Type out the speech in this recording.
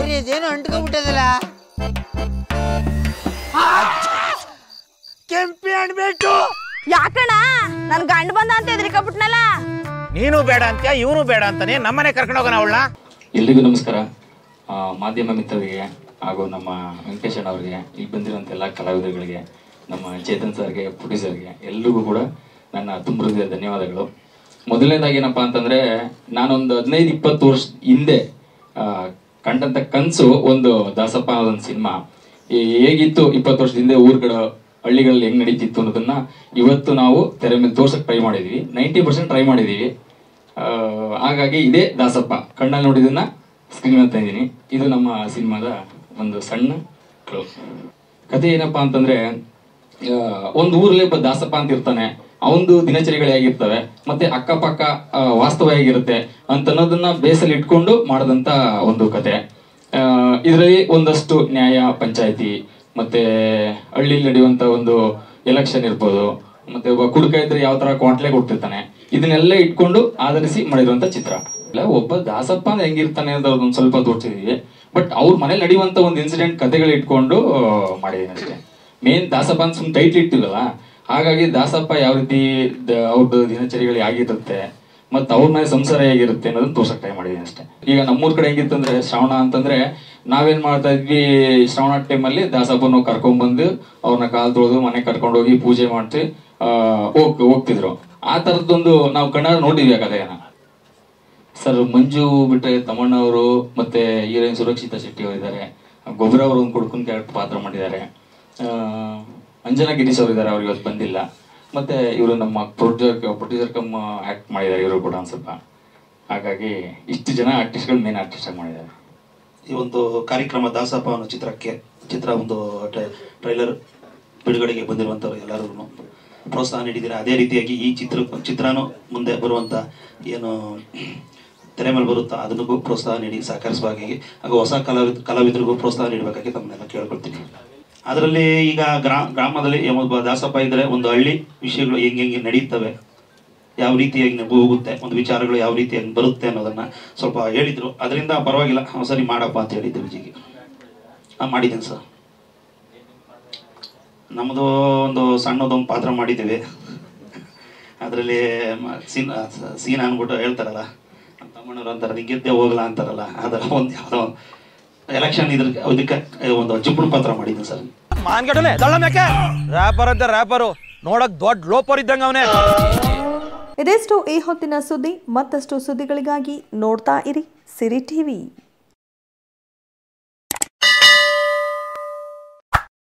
ಇದೇನು ಅಂಟ್ಕೊಂಡ್ಬಿಟ್ಟದಲ್ಲ. ಕೆಂಪಿ ಅಣ್ಬಿಟ್ಟು ಯಾಕಣ್ಣ ನನ್ ಗಂಡ ಬಂದ ಅಂತ ಎದ್ರಿಕಬಿಟ್ನಲ್ಲ. ನೀನು ಬೇಡ ಅಂತ್ಯ, ಇವನು ಬೇಡ ಅಂತಾನೆ. ನಮ್ಮನೆ ಕರ್ಕೊಂಡು ಹೋಗೋಣ ಅವಳ. ಎಲ್ರಿಗೂ ನಮಸ್ಕಾರ. ಮಾಧ್ಯಮ ಮಿತ್ರರಿಗೆ ಹಾಗೂ ನಮ್ಮ ವೆಂಕಟೇಶ್ ಅವರಿಗೆ, ಇಲ್ಲಿ ಬಂದಿರುವಂಥ ಎಲ್ಲ ಕಲಾವಿದರುಗಳಿಗೆ, ನಮ್ಮ ಚೇತನ್ ಸರ್ಗೆ, ಪ್ರೊಡ್ಯೂಸರ್ಗೆ ಎಲ್ರಿಗೂ ಕೂಡ ನನ್ನ ತುಂಬ ಹೃದಯದ ಧನ್ಯವಾದಗಳು. ಮೊದಲನೇದಾಗಿ ಏನಪ್ಪ ಅಂತಂದರೆ, ನಾನೊಂದು 15-20 ವರ್ಷ ಹಿಂದೆ ಕಂಡಂಥ ಕನಸು ಒಂದು ದಾಸಪ್ಪ ಅನ್ನೋದೊಂದು ಸಿನಿಮಾ ಹೇಗಿತ್ತು 20 ವರ್ಷದ ಹಿಂದೆ ಊರುಗಳ ಹಳ್ಳಿಗಳಲ್ಲಿ ಹೆಂಗೆ ನಡೀತಿತ್ತು ಅನ್ನೋದನ್ನ ಇವತ್ತು ನಾವು ತೆರೆ ಮೇಲೆ ತೋರ್ಸಕ್ಕೆ ಟ್ರೈ ಮಾಡಿದ್ದೀವಿ. 90% ಟ್ರೈ ಮಾಡಿದ್ದೀವಿ. ಹಾಗಾಗಿ ಇದೇ ದಾಸಪ್ಪ ಕಣ್ಣಲ್ಲಿ ನೋಡಿದ್ದನ್ನ ಸ್ಕ್ರೀನ್ ಅಂತ ಇದ್ದೀನಿ. ಇದು ನಮ್ಮ ಸಿನಿಮಾದ ಒಂದು ಸಣ್ಣ ಕತೆ. ಏನಪ್ಪಾ ಅಂತಂದ್ರೆ, ಒಂದು ಊರಲ್ಲಿ ಒಬ್ಬ ದಾಸಪ್ಪ ಅಂತ ಇರ್ತಾನೆ. ಅವನದು ದಿನಚರಿಗಳು ಹೇಗಿರ್ತವೆ ಮತ್ತೆ ಅಕ್ಕಪಕ್ಕ ವಾಸ್ತವ ಹೇಗಿರುತ್ತೆ ಅಂತ ಅನ್ನೋದನ್ನ ಬೇಸಲ್ಲಿ ಇಟ್ಕೊಂಡು ಮಾಡಿದಂತ ಒಂದು ಕತೆ. ಇದರಲ್ಲಿ ಒಂದಷ್ಟು ನ್ಯಾಯ, ಪಂಚಾಯತಿ ಮತ್ತೆ ಹಳ್ಳಿಲಿ ನಡೆಯುವಂತ ಒಂದು ಎಲೆಕ್ಷನ್ ಇರ್ಬೋದು, ಮತ್ತೆ ಒಬ್ಬ ಕುಡುಕ ಇದ್ರೆ ಯಾವ ತರ ಕ್ವಾಂಟ್ಲೆ ಕೊಡ್ತಿರ್ತಾನೆ, ಇದನ್ನೆಲ್ಲ ಇಟ್ಕೊಂಡು ಆಧರಿಸಿ ಮಾಡಿರುವಂತ ಚಿತ್ರ. ಇಲ್ಲ, ಒಬ್ಬ ದಾಸಪ್ಪ ಅಂದ್ರೆ ಹೆಂಗಿರ್ತಾನೆ ಅಂತ ಒಂದ್ ಸ್ವಲ್ಪ ತೋರಿಸಿದೀವಿ. ಬಟ್ ಅವ್ರ ಮನೇಲಿ ನಡೆಯುವಂತ ಒಂದು ಇನ್ಸಿಡೆಂಟ್ ಕಥೆಗಳು ಇಟ್ಕೊಂಡು ಮಾಡಿದೀನಿ ಅಷ್ಟೇ. ಮೇನ್ ದಾಸಪ್ಪ ಅಂತ ಸುಮ್ ಟೈಟ್ಲ್ ಇಟ್ಟಿವಲ್ಲ, ಹಾಗಾಗಿ ದಾಸಪ್ಪ ಯಾವ ರೀತಿ ಅವ್ರದ್ದು ದಿನಚರಿಗಳು ಹೇಗಿರುತ್ತೆ ಮತ್ತೆ ಅವ್ರ ಮೇಲೆ ಸಂಸಾರ ಹೇಗಿರುತ್ತೆ ಅನ್ನೋದನ್ನ ತೋರ್ಸಕ್ ಟ್ರೈ ಮಾಡಿದೀನಿ ಅಷ್ಟೇ. ಈಗ ನಮ್ಮೂರ್ ಕಡೆ ಹೆಂಗಿತ್ತಂದ್ರೆ, ಶ್ರಾವಣ ಅಂತಂದ್ರೆ ನಾವೇನ್ ಮಾಡ್ತಾ ಇದ್ವಿ, ಶ್ರಾವಣ ಟೈಮಲ್ಲಿ ದಾಸಪ್ಪನ ಕರ್ಕೊಂಡ್ಬಂದು ಅವ್ರನ್ನ ಕಾಲ್ ತೊಳೆದು ಮನೆ ಕರ್ಕೊಂಡು ಹೋಗಿ ಪೂಜೆ ಮಾಡ್ತಿ ಹೋಗ್ತಿದ್ರು. ಆ ತರದೊಂದು ನಾವು ಕಣ್ಣಾರ ನೋಡಿದ್ವಿ ಆ ಕಥೆಯನ್ನ. ಸರ್, ಮಂಜು ಬಿಟ್ರೆ ತಮ್ಮಣ್ಣ ಅವರು ಮತ್ತೆ ಹೀರೋಯಿನ್ ಸುರಕ್ಷಿತಾ ಶೆಟ್ಟಿ ಅವರಿದ್ದಾರೆ. ಗೊಬ್ಬರ ಅವರು ಒಂದು ಕೊಡ್ಕೊಂಡ್ ಕ್ಯಾರೆಕ್ಟರ್ ಪಾತ್ರ ಮಾಡಿದ್ದಾರೆ. ಅಂಜನಾ ಗಿರೀಶ್ ಅವರು ಇದ್ದಾರೆ, ಅವ್ರಿಗೆ ಇವತ್ತು ಬಂದಿಲ್ಲ. ಮತ್ತೆ ಇವರು ನಮ್ಮ ಪ್ರೊಡ್ಯೂಸರ್ ಕಮ್ ಆಕ್ಟ್ ಮಾಡಿದ್ದಾರೆ ಇವರು ಕೂಡ ಒಂದು ಸ್ವಲ್ಪ. ಹಾಗಾಗಿ ಇಷ್ಟು ಜನ ಆರ್ಟಿಸ್ಟ್ಗಳು ಮೇನ್ ಆರ್ಟಿಸ್ಟ್ ಆಗಿ ಮಾಡಿದ್ದಾರೆ. ಈ ಒಂದು ಕಾರ್ಯಕ್ರಮ ದಾಸಪ್ಪ ಅನ್ನೋ ಚಿತ್ರ ಒಂದು ಟ್ರೈಲರ್ ಬಿಡುಗಡೆಗೆ ಬಂದಿರುವಂಥವ್ರು ಎಲ್ಲರೂ ಪ್ರೋತ್ಸಾಹ ನೀಡಿದ್ದೀರಾ. ಅದೇ ರೀತಿಯಾಗಿ ಈ ಚಿತ್ರನೂ ಮುಂದೆ ಬರುವಂಥ ಏನು ತೆರೆ ಮೇಲೆ ಬರುತ್ತಾ ಅದನ್ನೂ ಪ್ರೋತ್ಸಾಹ ನೀಡಿ ಸಹಕರಿಸಬೇಕಾಗಿ, ಹಾಗೂ ಹೊಸ ಕಲಾವಿದರಿಗೂ ಪ್ರೋತ್ಸಾಹ ನೀಡಬೇಕಾಗಿ ತಮ್ಮನ್ನೆಲ್ಲ ಕೇಳ್ಕೊಳ್ತೀನಿ. ಅದರಲ್ಲಿ ಈಗ ಗ್ರಾಮದಲ್ಲಿ ಒಬ್ಬ ದಾಸಪ್ಪ ಇದ್ದರೆ ಒಂದು ಹಳ್ಳಿ ವಿಷಯಗಳು ಹೆಂಗೆ ನಡೀತವೆ, ಯಾವ ರೀತಿಯಾಗಿ ಹೋಗುತ್ತೆ, ಒಂದು ವಿಚಾರಗಳು ಯಾವ ರೀತಿಯಾಗಿ ಬರುತ್ತೆ ಅನ್ನೋದನ್ನ ಸ್ವಲ್ಪ ಹೇಳಿದ್ರು. ಅದರಿಂದ ಪರವಾಗಿಲ್ಲ, ಸರಿ ಮಾಡಪ್ಪ ಅಂತ ಹೇಳಿದ್ದೆ ವಿಜಿಗೆ. ಮಾಡಿದ್ದೀನಿ ಸರ್. ನಮ್ಮದು ಒಂದು ಸಣ್ಣದೊಂದು ಪಾತ್ರ ಮಾಡಿದ್ದೀವಿ. ಅದರಲ್ಲಿ ಸೀನ್ ಅಂದ್ಬಿಟ್ಟು ಹೇಳ್ತಾರಲ್ಲ, ತಮ್ಮಣ್ಣವ್ರು ಅಂತಾರೆ ನಿಂಗೆದ್ದೆ ಹೋಗಲ್ಲ ಅಂತಾರಲ್ಲ, ಅದರ ಒಂದು ಯಾವುದೋ ಎಲೆಕ್ಷನ್ ಇದಕ್ಕೆ ಒಂದು ಜಿಪ್ಪುಣ ಪಾತ್ರ ಮಾಡಿದ್ದೀನಿ ಸರ್. ಮಾನ್ಗಡನೆ ರ್ಯಾಪರ್ ಅಂತ ರ್ಯಾಪರು ನೋಡಕ್ ದೊಡ್ಡ ಲೋಪರ್ ಇದ್ದಂಗ ಅವನೇ. ಇದೆಷ್ಟು ಈ ಹೊತ್ತಿನ ಸುದ್ದಿ. ಮತ್ತಷ್ಟು ಸುದ್ದಿಗಳಿಗಾಗಿ ನೋಡ್ತಾ ಇರಿ ಸಿರಿ ಟಿವಿ.